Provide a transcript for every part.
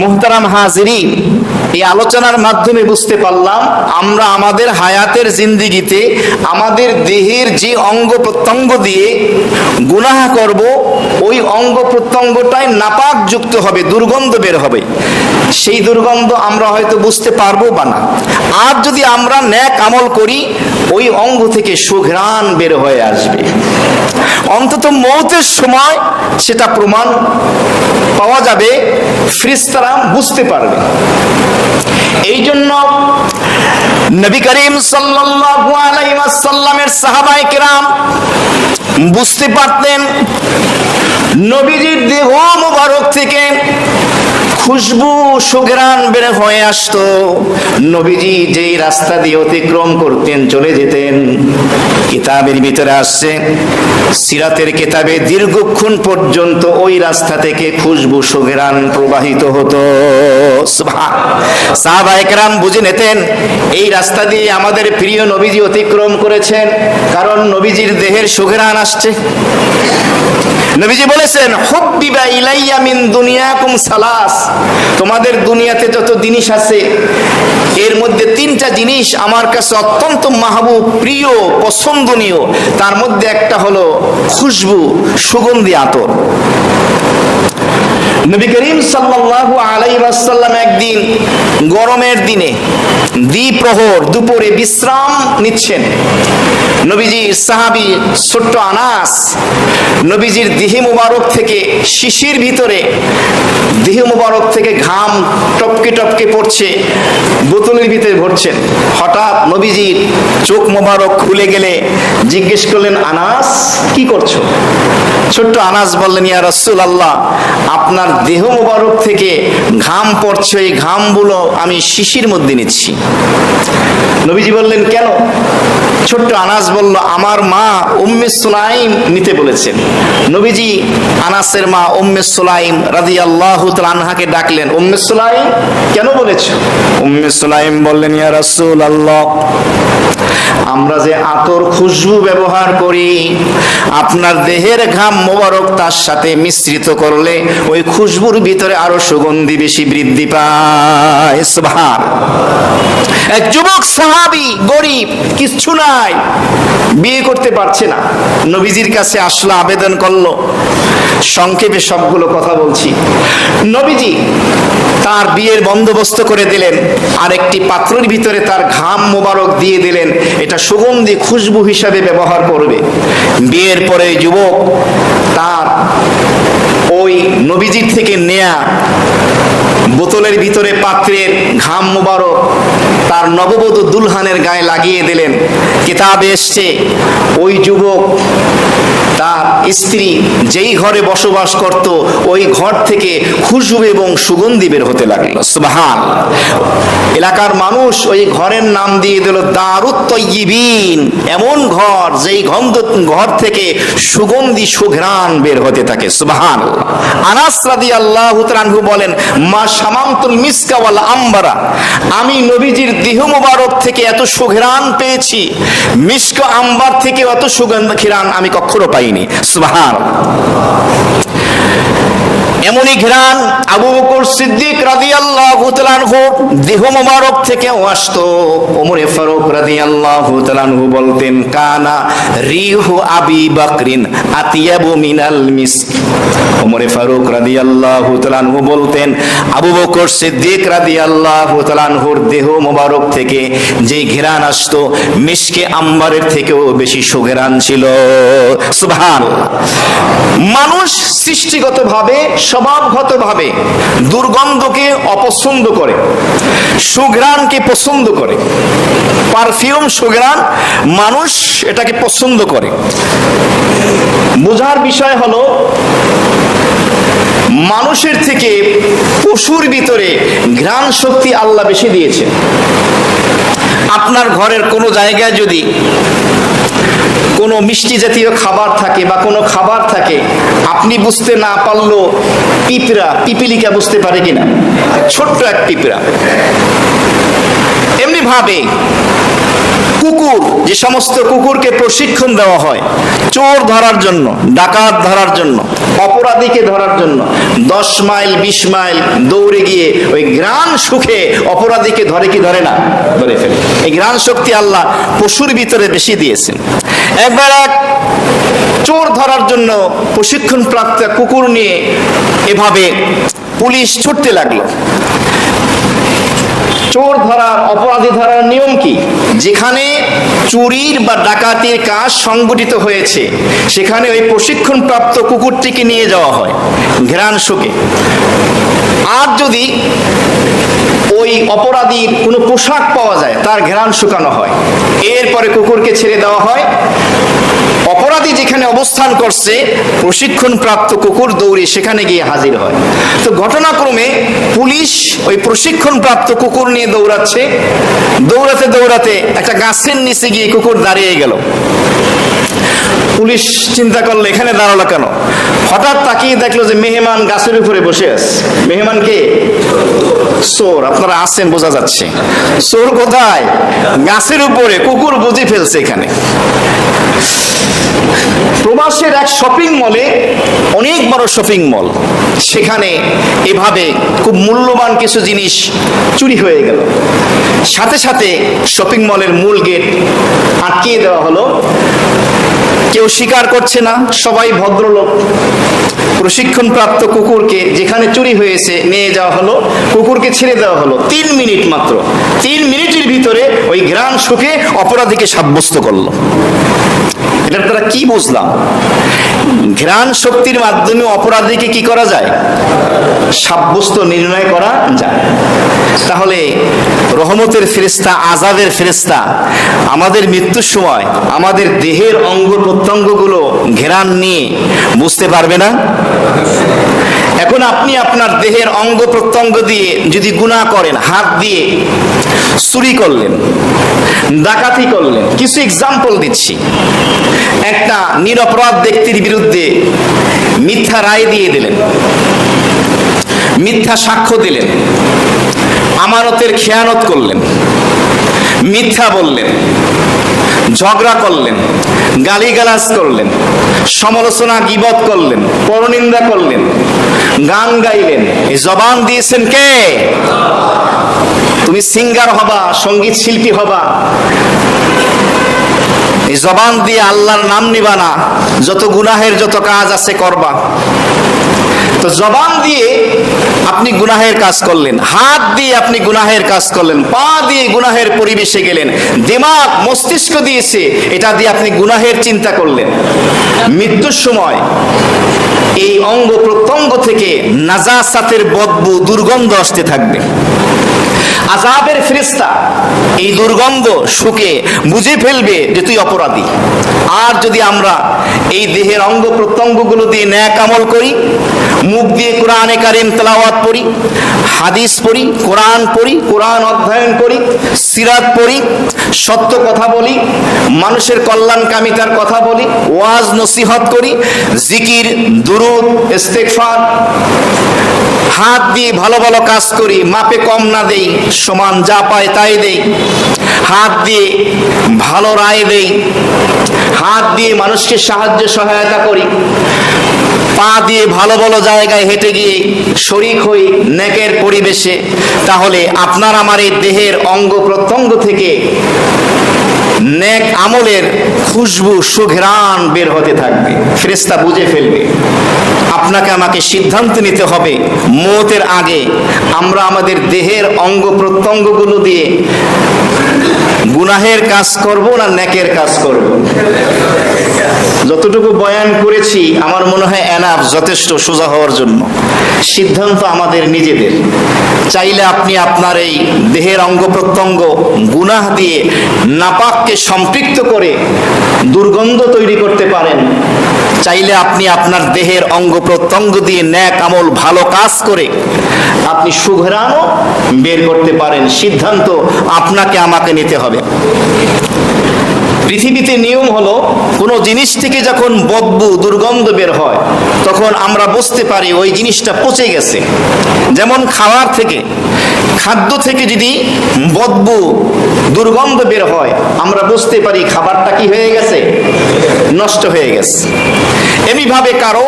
মুহতারাম হাজিরিন, এই আলোচনার মাধ্যমে বুঝতে পারলাম আমরা আমাদের হায়াতের জিন্দেগিতে আমাদের দেহের যে অঙ্গ প্রত্যঙ্গ দিয়ে গুনাহ করব, ওই অঙ্গ প্রত্যঙ্গটাই নাপাক যুক্ত হবে, দুর্গন্ধ বের হবে। সেই দুর্গন্ধ আমরা হয়তো বুঝতে পারবো বা না। আর যদি আমরা নেক আমল করি, ওই অঙ্গ থেকে সুঘ্রাণ বের হয়ে আসবে। অন্তত মওতের সময় সেটা প্রমাণ পাওয়া যাবে, ফেরেশতারা বুঝতে পারবে। এই জন্য নবী করিম সাল্লাল্লাহু আলাইহি ওয়াসাল্লামের সাহাবায়ে কেরাম বুঝতে পারতেন নবীজির দেহ মোবারক থেকে খুশবু সুঘ্রাণ বের হয়ে আসতো। নবীজি যেই রাস্তা দিয়ে অতিক্রম করতেন, চলে যেতেন, কিতাবের ভিতরে আসছে, সিরাতের কিতাবে দীর্ঘক্ষণ পর্যন্ত ওই রাস্তা থেকে খুশবু সুঘ্রাণ প্রবাহিত হতো। সাহাবায়ে কেরাম বুঝে নিতেন এই রাস্তা দিয়ে আমাদের প্রিয় নবীজি অতিক্রম করেছেন, কারণ নবীজির দেহের সুঘ্রাণ আসছে। নবীজি বলেছেন, হুব্বিবা ইলাইয়া মিন দুনিয়াকুম সালাস, তোমাদের দুনিয়াতে যত জিনিস আছে এর মধ্যে তিনটা জিনিস আমার কাছে অত্যন্ত মাহবুব, প্রিয়, পছন্দনীয়। তার মধ্যে একটা হলো খুশবু, সুগন্ধি আতর। নবী করিম সাল্লাল্লাহু আলাইহি ওয়াসাল্লাম একদিন গরমের দিনে দ্বিপ্রহর দুপুরে বিশ্রাম নিচ্ছেন। নবীজির সাহাবী ছোট্ট আনাস নবীজির দেহ মুবারক থেকে শিশির ভিতরে দেহ মুবারক থেকে ঘাম টপকে টপকে পড়ছে, বোতলের ভিতরে ভরছেন। হঠাৎ নবীজির চোখ মুবারক খুলে গেলে জিজ্ঞেস করলেন, আনাস কি করছো? ছোট্ট আনাস বললেন, ইয়া রাসূলুল্লাহ, আপনার দেহ মুবারক থেকে ঘাম পড়ছে, এই ঘামগুলো আমি শিশির মধ্যে নিচ্ছি। নবীজি বললেন, কেন? ছোট্ট আনাস বলল, আমার মা উম্মে সুলাইম নিতে বলেছেন। নবীজি আনাসের মা উম্মে সুলাইম রাদিয়াল্লাহু তাআলা আনহাকে ডাকলেন, উম্মে সুলাইম কেন বলেছো? উম্মে সুলাইম বললেন, ইয়া রাসূলুল্লাহ, আমরা যে আতর খুশবু ব্যবহার করি, আপনার দেহের ঘাম মোবারক তার সাথে মিশ্রিত করলে ওই খুশবুর ভিতরে আরো সুগন্ধি বেশি বৃদ্ধি পায়। সুবহান। এক যুবক সাহাবী, গরিব, কিচ্ছু নাই, বিয়ে করতে পারছে না, নবীজির কাছে আসলো, আবেদন করলো। সংক্ষেপে সবগুলো কথা বলছি। নবীজি তার বিয়ের বন্দোবস্ত করে দিলেন, আর একটি পাত্রের ভিতরে তার ঘাম মোবারক দিয়ে দিলেন, এটা সুগন্ধি খুশবু হিসাবে ব্যবহার করবে। বিয়ের পরে যুবক তার ওই নবীজির থেকে নেয়া বোতলের ভিতরে পাত্রের ঘাম মোবারক তার নববধূ দুলহানের গায়ে লাগিয়ে দিলেন। কিতাবে এসছে, ওই যুবক তার স্ত্রী যেই ঘরে বসবাস করত, ওই ঘর থেকে খুশবু এবং সুগন্ধি বের হতে লাগলো। সুবহান। এলাকার মানুষ ওই ঘরের নাম দিয়ে দিল দারুত তয়্যিবিন, এমন ঘর যেই ঘর থেকে সুগন্ধি সুঘ্রাণ বের হতে থাকে। সুবহান। আনাস রাদিয়াল্লাহু তাআলা আনহু বলেন, মা শামামতুল মিসকা ওয়াল আম্বারা, আমি নবীজির দেহ মুবারক থেকে এত সুঘ্রাণ পেয়েছি, মিস্ক আম্বার থেকে এত সুগন্ধ ঘ্রাণ আমি কখনো পাইনি। সুবহান। এমনই ঘ্রাণ আবু বকর সিদ্দিক রাদিয়াল্লাহু তাআলা আনহু দেহ মুবারক থেকেও আসতো। ওমর ফারুক রাদিয়াল্লাহু তাআলা আনহু বলতেন, কানা রিহু আবি বকরিন আতিয়াবু মিনাল মিস্ক। ওমর ফারুক রাদিয়াল্লাহু তাআলা আনহু বলতেন, আবু বকর সিদ্দিক রাদিয়াল্লাহু তাআলা আনহুর দেহ মুবারক থেকে যে ঘ্রাণ আসতো, মিশকে আম্বারের থেকেও বেশি সুঘ্রাণ ছিল। সুবহানাল্লাহ। মানুষ সৃষ্টিগতভাবে, স্বভাবগতভাবে দুর্গন্ধকে অপছন্দ করে, সুঘ্রাণকে পছন্দ করে। পারফিউম, সুঘ্রাণ, মানুষ এটাকে পছন্দ করে। বোঝার বিষয় হলো, মানুষের থেকে পশুর ভিতরে ঘ্রাণ শক্তি আল্লাহ বেশি দিয়েছে। আপনার ঘরের কোনো জায়গায় যদি কোনো মিষ্টি জাতীয় খাবার থাকে বা কোনো খাবার থাকে, আপনি বুঝতে না পারলেও পিপিলিকা বুঝতে পারে কিনা, ছোট্ট এক পিঁপড়া। এমনি ভাবে কুকুর, যে সমস্ত কুকুরকে প্রশিক্ষণ দেওয়া হয় চোর ধরার জন্য, ডাকাত ধরার জন্য, অপরাধীকে ধরার জন্য, 10 মাইল 20 মাইল দৌড়ে গিয়ে ওই ঘ্রাণ সুখে অপরাধীকে ধরে কি ধরে না? ধরে ফেলে। এই ঘ্রাণ শক্তি আল্লাহ পশুর ভিতরে বেশি দিয়েছেন। একবার এক চোর ধরার জন্য প্রশিক্ষণ প্রাপ্ত কুকুর নিয়ে এভাবে পুলিশ ছুটতে লাগলো। চোর ধরার, অপরাধী ধরার নিয়ম কি? যেখানে চুরির বা ডাকাতির কাজ সংগঠিত হয়েছে সেখানে ওই প্রশিক্ষণ প্রাপ্ত কুকুরটিকে নিয়ে যাওয়া হয় ঘ্রাণ শুকে। আর যদি ওই অপরাধীর কোনো পোশাক পাওয়া যায় তার ঘ্রাণ শুকানো হয়, এরপরে কুকুরকে ছেড়ে দেওয়া হয়। অপরাধী যেখানে অবস্থান করছে প্রশিক্ষণ প্রাপ্ত কুকুর দৌড়ে সেখানে গিয়ে হাজির হয়। তো ঘটনাক্রমে পুলিশ ওই প্রশিক্ষণ প্রাপ্ত কুকুর নিয়ে দৌড়াচ্ছে। দৌড়াতে দৌড়াতে একটা গাছের নিচে গিয়ে কুকুর দাঁড়িয়ে গেল। পুলিশ চিন্তা করলো এখানে দাঁড়ালো কেন? হঠাৎ তাকিয়ে দেখলো যে মেহমান গাছের উপরে বসে আছে। মেহমান কে? চোর। আপনারা আসছেন বোঝা যাচ্ছে। চোর কোথায়? গাছের উপরে। কুকুর বুঝে ফেলছে এখানে। প্রবাসের এক শপিং মলে, অনেক বড় শপিং মল, সেখানে এভাবে খুব মূল্যবান কিছু জিনিস চুরি হয়ে গেল। সাথে সাথে শপিং মলের মূল গেট আটকিয়ে দেওয়া হলো। কেউ স্বীকার করছে না, সবাই ভদ্রলোক। প্রশিক্ষণ প্রাপ্ত কুকুরকে যেখানে চুরি হয়েছে নিয়ে যাওয়া হলো, কুকুরকে ছেড়ে দেওয়া হলো। 3 মিনিট মাত্র। 3 মিনিটের ভিতরে ওই ঘ্রাণ শুকে অপরাধীকে সাব্যস্ত করলো। এটার দ্বারা কি বুঝলাম? ঘ্রাণ শক্তির মাধ্যমে অপরাধীকে কি করা যায়? সাব্যস্ত, নির্ণয় করা যায়। তাহলে রহমতের ফেরেশতা, আযাবের ফেরেশতা আমাদের মৃত্যুর সময় আমাদের দেহের অঙ্গ প্রত্যঙ্গগুলো ঘ্রাণ নিয়ে বুঝতে পারবে না? এখন আপনি আপনার দেহের অঙ্গ প্রত্যঙ্গ দিয়ে যদি গুনাহ করেন, হাত দিয়ে চুরি করলেন, ডাকাতি করলেন, কিছু এক্সাম্পল দিচ্ছি। একটা নিরপরাধ ব্যক্তির বিরুদ্ধে মিথ্যা রায় দিয়ে দিলেন, মিথ্যা সাক্ষ্য দিলেন, আমানতের খেয়ানত করলেন, মিথ্যা বললেন, ঝগড়া করলেন, গালিগালাজ করলেন, সমালোচনা গীবত করলেন, পরনিন্দা করলেন, গান গাইলেন। এই জবান দিয়েছেন কে? তুমি সিঙ্গার হবা, সঙ্গীত শিল্পী হবা, এই জবান দিয়ে আল্লাহর নাম নিবা না, যত গুনাহের যত কাজ আছে করবা। তো জবান দিয়ে আপনি গুনাহের কাজ করলেন, হাত দিয়ে আপনি গুনাহের কাজ করলেন, পা দিয়ে গুনাহের পরিবেশে গেলেন, দিমাগ মস্তিষ্ক দিয়েছে, এটা দিয়ে আপনি গুনাহের চিন্তা করলেন। মৃত্যুর সময় এই অঙ্গ প্রত্যঙ্গ থেকে নাজাসাতের বদবু, দুর্গন্ধ আসতে থাকবে। আযাবের ফেরেশতা এই দুর্গন্ধ শুকে বুঝে ফেলবে যে তুই অপরাধী। আর যদি আমরা এই দেহের অঙ্গ প্রত্যঙ্গগুলো দিয়ে নেক আমল করি, মুখ দিয়ে কোরআনে কারীম তেলাওয়াত পড়ি, হাদিস পড়ি, কোরআন পড়ি, কোরআন অধ্যয়ন করি, সিরাত পড়ি, সত্য কথা বলি, মানুষের কল্যাণকামিতার কথা বলি, ওয়াজ নসিহত করি, জিকির, দুরূদ, ইস্তেগফার, হাত দিয়ে ভালো ভালো কাজ করি, মাপে কম না দেই, সমান যা পায় তাই দেই, হাত দিয়ে ভালো রায় দেই, হাত দিয়ে মানুষকে সাহায্য সহায়তা করি, পা দিয়ে ভালো ভালো জায়গায় হেঁটে গিয়ে শরীক হই নেকের পরিবেশে, তাহলে আপনার আমার এই দেহের অঙ্গ প্রত্যঙ্গ থেকে নেক আমলের খুশবু, সুঘ্রাণ বের হতে থাকবে। ফেরেশতা বুঝে ফেলবে। আপনাকে আমাকে সিদ্ধান্ত নিতে হবে মওতের আগে আমরা আমাদের দেহের অঙ্গ প্রত্যঙ্গগুলো দিয়ে গুনাহের কাজ করব না নেকের কাজ করব। যতটুকু বয়ান করেছি আমার মনে হয় এনাফ, যথেষ্ট সোজা হওয়ার জন্য। সিদ্ধান্ত আমাদের নিজেদের। চাইলে আপনি আপনার এই দেহের অঙ্গ প্রত্যঙ্গ গুনাহ দিয়ে নাপাককে সম্পৃক্ত করে দুর্গন্ধ তৈরি করতে পারেন। চাইলে আপনি আপনার দেহের অঙ্গ প্রত্যঙ্গ দিয়ে নেক আমল, ভালো কাজ করে আপনি সুঘ্রাণও বের করতে পারেন। সিদ্ধান্ত আপনাকে আমাকে নিতে হবে। পৃথিবীতে নিয়ম হলো কোনো জিনিস থেকে যখন বদবু, দুর্গন্ধ বের হয় তখন আমরা বুঝতে পারি ওই জিনিসটা পচে গেছে। যেমন খাবার থেকে খাদ্য থেকে যদি বদবু দুর্গন্ধ বের হয়, আমরা বুঝতে পারি খাবারটা কি হয়ে গেছে, নষ্ট হয়ে গেছে। এমনিভাবে কারো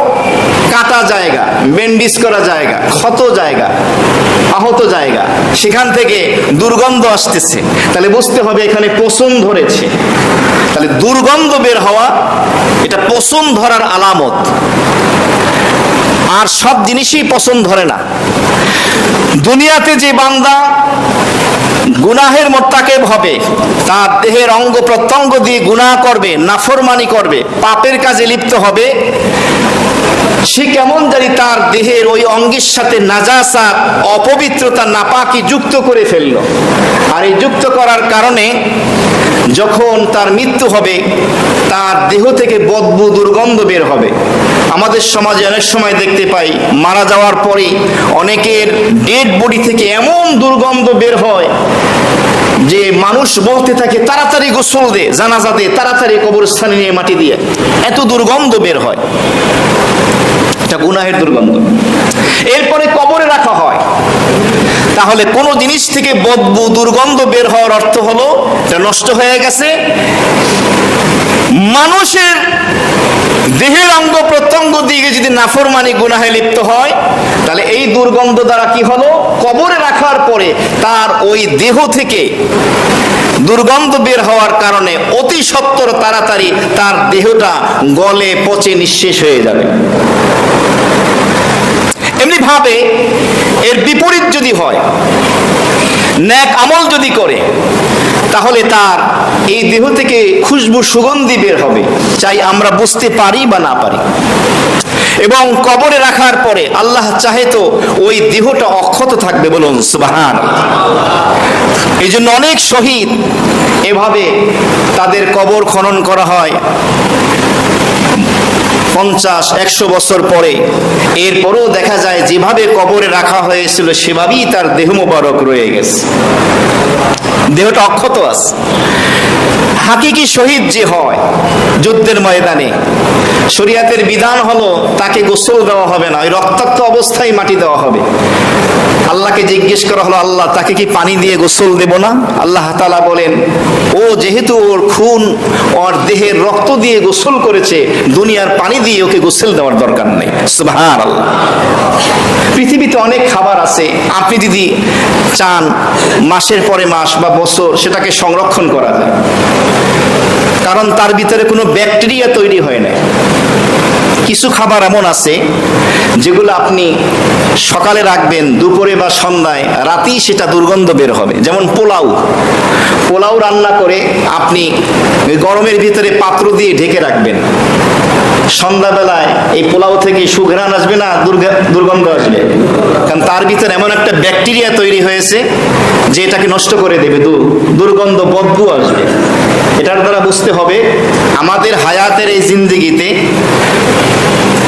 কাটা জায়গা, ব্যান্ডেজ করা জায়গা, ক্ষত জায়গা, আহত জায়গা, সেখান থেকে দুর্গন্ধ আসতেছে, তাহলে বুঝতে হবে এখানে পচন ধরেছে। তাহলে দুর্গন্ধ বের হওয়া এটা পচন ধরার আলামত। আর সব জিনিসই পচন ধরে না। দুনিয়াতে যে বান্দা গুনাহের মোত্তাকেব হবে, তার দেহের অঙ্গ প্রত্যঙ্গ দিয়ে গুনাহ করবে, নাফরমানি করবে, পাপের কাজে লিপ্ত হবে, সে কেমন জানি তার দেহের ওই অঙ্গের সাথে নাজাসাত, অপবিত্রতা, নাপাকি যুক্ত করে ফেলল। আর এই যুক্ত করার কারণে যখন তার মৃত্যু হবে, তার দেহ থেকে বদবু দুর্গন্ধ বের হবে। আমাদের সমাজে অনেক সময় দেখতে পাই মারা যাওয়ার পরে অনেকের ডেড বডি থেকে এমন দুর্গন্ধ বের হয় যে মানুষ বলতে থাকে তাড়াতাড়ি গোসল দে, জানাজা দে, তাড়াতাড়ি কবরস্থানে নিয়ে মাটি দিয়ে, এত দুর্গন্ধ বের হয়। এটা গুনাহের দুর্গন্ধ। এরপরে কবরে রাখা হয়। তাহলে কোন জিনিস থেকে বদবু দুর্গন্ধ বের হওয়ার অর্থ হলো এটা নষ্ট হয়ে গেছে। মানুষের দেহের অঙ্গ প্রত্যঙ্গ দিকে যদি নাফরমানি গুনাহে লিপ্ত হয়, তাহলে এই দুর্গন্ধ দ্বারা কি হলো, কবরে রাখার পরে তার ওই দেহ থেকে দুর্গন্ধ বের হওয়ার কারণে অতি সত্বর তাড়াতাড়ি তার দেহটা গলে পচে নিঃশেষ হয়ে যাবে। এমনি ভাবে এর বিপরীত যদি হয়, নেক আমল যদি করে, তাহলে তার এই দেহ থেকে খুশবু, সুগন্ধি বের হবে, চাই আমরা বুঝতে পারি বা না পারি। এবং কবরে রাখার পরে আল্লাহ চাহে তো ওই দেহটা অক্ষত থাকবে, বলুন সুবহানাল্লাহ। এই জন্য অনেক শহীদ এভাবে তাদের কবর খনন করা হয় 50-100 বছর পরে। এরপরও দেখা যায় যেভাবে কবরে রাখা হয়েছিল সেভাবেই তার দেহ মোবারক রয়ে গেছে, দেহটা অক্ষত আছে। হাকিকি শহীদ যে হয় যুদ্ধের ময়দানে, শরিয়াতের বিধান হলো তাকে গোসল দেওয়া হবে না, ওই রক্তাক্ত অবস্থায় মাটি দেওয়া হবে। আল্লাহকে জিজ্ঞেস করা হলো, আল্লাহ তাকে কি পানি দিয়ে গোসল দেব না? আল্লাহ তাআলা বলেন, ও যেহেতু ওর খুন, ওর দেহের রক্ত দিয়ে গোসল করেছে, দুনিয়ার পানি দিয়ে ওকে গোসল দেওয়ার দরকার নেই। সুবহানাল্লাহ। পৃথিবীতে অনেক খাবার আছে, আপনি যদি চান মাসের পরে মাস বা বছর সেটাকে সংরক্ষণ করা যায়, কারণ তার ভিতরে কোনো ব্যাকটেরিয়া তৈরি হয় না। কিছু খাবার এমন আছে যেগুলো আপনি সকালে রাখবেন, দুপুরে বা সন্ধ্যায়, রাতেই সেটা দুর্গন্ধ বের হবে। যেমন পোলাও রান্না করে আপনি গরমের ভিতরে পাত্র দিয়ে ঢেকে রাখবেন, সন্ধ্যাবেলায় এই পোলাও থেকে সুঘ্রাণ আসবে না দুর্গন্ধ আসবে, কারণ তার ভিতরে এমন একটা ব্যাকটেরিয়া তৈরি হয়েছে যে এটাকে নষ্ট করে দেবে, দুর্গন্ধ, বদবু আসবে। এটার দ্বারা বুঝতে হবে আমাদের হায়াতের এই জিন্দেগিতে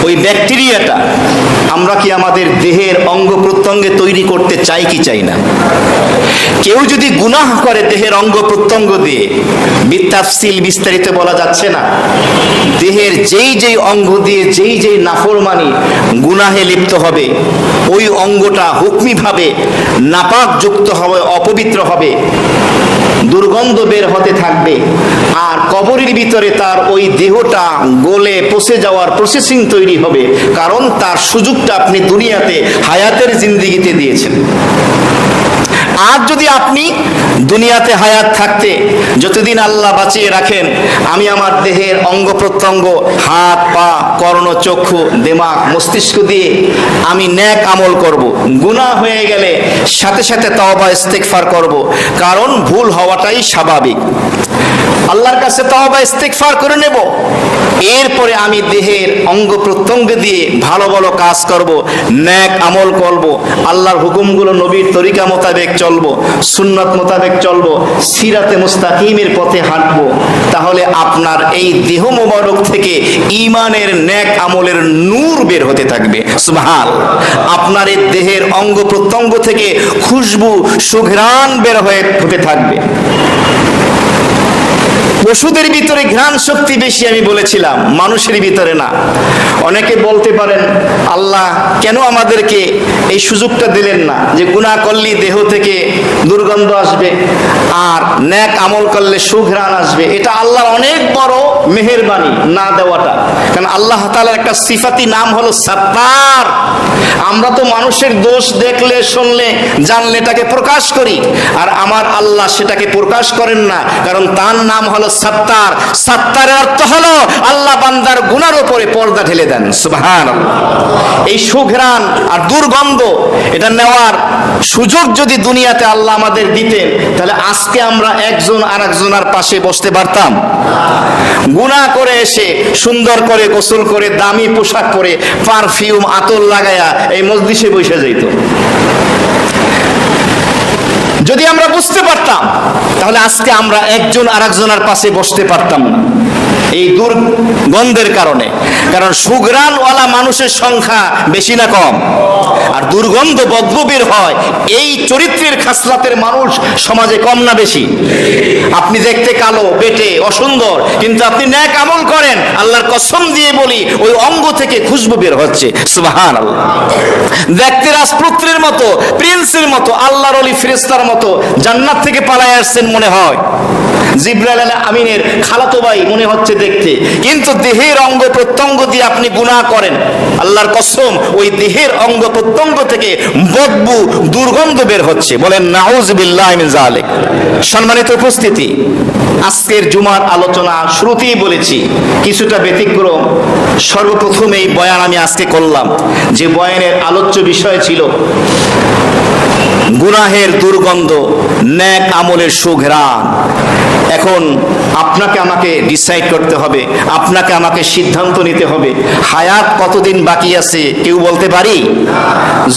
ওই ব্যাকটেরিয়াটা আমরা কি আমাদের দেহের অঙ্গ প্রত্যঙ্গে তৈরি করতে চাই কি চাই না। কেউ যদি গুনাহ করে দেহের অঙ্গ প্রত্যঙ্গ দিয়ে, বিস্তারিত বিস্তারিত বলা যাচ্ছে না, দেহের যেই যেই অঙ্গ দিয়ে যেই যেই নাফরমানি গুনাহে লিপ্ত হবে, ওই অঙ্গটা হুকমিভাবে নাপাক যুক্ত হবে, অপবিত্র হবে, দুর্গন্ধ বের হতে থাকবে। আর কবরের ভিতরে তার ওই দেহটা গলে পচে যাওয়ার প্রসেসিং তৈরি হবে, কারণ তার সুযোগটা আপনি দুনিয়াতে হায়াতের জিন্দেগিতে দিয়েছেন। আর যদি আপনি দুনিয়াতে হায়াত থাকতে যতদিন আল্লাহ বাঁচিয়ে রাখেন, আমি আমার দেহের অঙ্গ প্রত্যঙ্গ, হাত পা, কর্ণ, চক্ষু, দিমাগ, মস্তিষ্ক দিয়ে আমি নেক আমল করব, গুনাহ হয়ে গেলে সাথে সাথে তওবা ইস্তেগফার করব, কারণ ভুল হওয়াটাই স্বাভাবিক। আল্লাহর কাছে তওবা ইস্তেগফার করে নেব, এরপরে আমি দেহের অঙ্গ প্রত্যঙ্গ দিয়ে ভালো ভালো কাজ করব, নেক আমল করব, আল্লাহর হুকুমগুলো নবীর তরিকা মোতাবেক চলবো, সুন্নাত মোতাবেক চলবো, সিরাতে মুস্তাকিমের পথে হাঁটবো। তাহলে আপনার এই দেহ মোবারক থেকে ঈমানের নেক আমলের নূর বের হতে থাকবে। সুবহানাল্লাহ। আপনার এই দেহের অঙ্গ প্রত্যঙ্গ থেকে খুশবু, সুঘ্রাণ বের হতে থাকবে। পশুদের ভিতরে ঘ্রাণ শক্তি বেশি, আমি বলেছিলাম, মানুষের ভিতরে না। অনেকে বলতে পারেন, আল্লাহ কেন আমাদেরকে এই সুযোগটা দিলেন না যে গুনাহ করলে দেহ থেকে দুর্গন্ধ আসবে আর নেক আমল করলে সুঘ্রাণ আসবে? এটা আল্লাহর অনেক বড় মেহেরবানি না দেওয়াটা। কারণ আল্লাহ তাআলার একটা সিফাতি নাম হলো সাত্তার। আমরা তো মানুষের দোষ দেখলে, শুনলে, জানলে এটাকে প্রকাশ করি, আর আমার আল্লাহ সেটাকে প্রকাশ করেন না, কারণ তার নাম হলো সাত্তার। সাত্তারের অর্থ হলো আল্লাহ বান্দার গুনার উপরে পর্দা ঢেলে দেন। সুবহানাল্লাহ। এই সুঘ্রাণ আর দুর্গন্ধ এটা নেওয়ার সুযোগ যদি দুনিয়াতে আল্লাহ আমাদের দিতেন, তাহলে আজকে আমরা একজন আর একজনের পাশে বসতে পারতাম? গুনাহ করে এসে সুন্দর করে গোসল করে দামি পোশাক পরে পারফিউম আতর লাগায়া এই মজলিসে বসে যাইত। যদি আমরা বুঝতে পারতাম, তাহলে আজকে আমরা একজন আর একজনের পাশে বসতে পারতাম না এই দুর্গন্ধের কারণে। কারণ সুঘ্রাণওয়ালা মানুষের সংখ্যা বেশি না কম? আর দুর্গন্ধ বদবু বের হয় এই চরিত্রের খাসলাতের মানুষ সমাজে কম না বেশি? আপনি দেখতে কালো, বেটে, অসুন্দর, কিন্তু আপনি নেক আমল করেন, আল্লাহর কসম দিয়ে বলি ওই অঙ্গ থেকে খুশবু বের হচ্ছে। সুবহানাল্লাহ। দেখতে রাজপুত্রের মতো, প্রিন্সের মতো, আল্লাহর ওলি ফেরেশতার মতো জান্নাত থেকে পালায় আসছেন মনে হয়। জিবরাইল আমিনের খালাতো ভাই মনে হচ্ছে দেখতে, কিন্তু দেহের অঙ্গ প্রত্যঙ্গ দিয়ে আপনি গুনাহ করেন, আল্লাহর কসম ওই দেহের অঙ্গ প্রত্যঙ্গ থেকে বদবু, দুর্গন্ধ বের হচ্ছে। বলেন নাউযুবিল্লাহি মিন যালিক। সম্মানিত উপস্থিতি, আজকের জুমার আলোচনা শুরুতেই বলেছি কিছুটা ব্যতিক্রম। সর্বপ্রথম এই বয়ান আমি আজকে করলাম, যে বয়ানের আলোচ্য বিষয় ছিল গুনাহের দুর্গন্ধ, নেক আমলের সুঘ্রাণ। এখন আপনাকে আমাকে ডিসাইড করতে হবে, আপনাকে আমাকে সিদ্ধান্ত নিতে হবে। হায়াত কতদিন বাকি আছে কেউ বলতে পারি?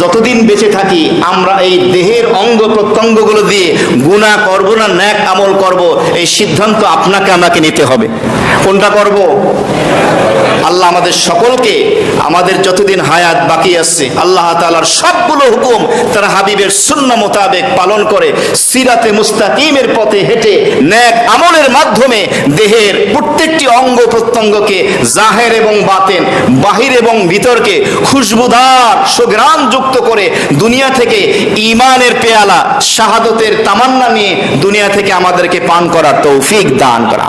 যতদিন বেঁচে থাকি আমরা এই দেহের অঙ্গ প্রত্যঙ্গগুলো দিয়ে গুনাহ করব না নেক আমল করব, এই সিদ্ধান্ত আপনাকে আমাকে নিতে হবে। কোনটা করব? আল্লাহ আমাদের সকলকে আমাদের যতদিন হায়াত বাকি আছে আল্লাহ তাআলার সবগুলো হুকুম তার হাবিবের সুন্নাহ মোতাবেক পালন করে সিরাতে মুস্তাকিমের পথে হেঁটে নেক আমলের মাধ্যমে দেহের প্রত্যেকটি অঙ্গ প্রত্যঙ্গকে জাহের এবং বাতেন, বাহির এবং ভিতরকে খুশবুদার সুঘ্রাণ যুক্ত করে দুনিয়া থেকে ঈমানের পেয়ালা, শাহাদতের তামান্না নিয়ে দুনিয়া থেকে আমাদেরকে পান করার তৌফিক দান করা।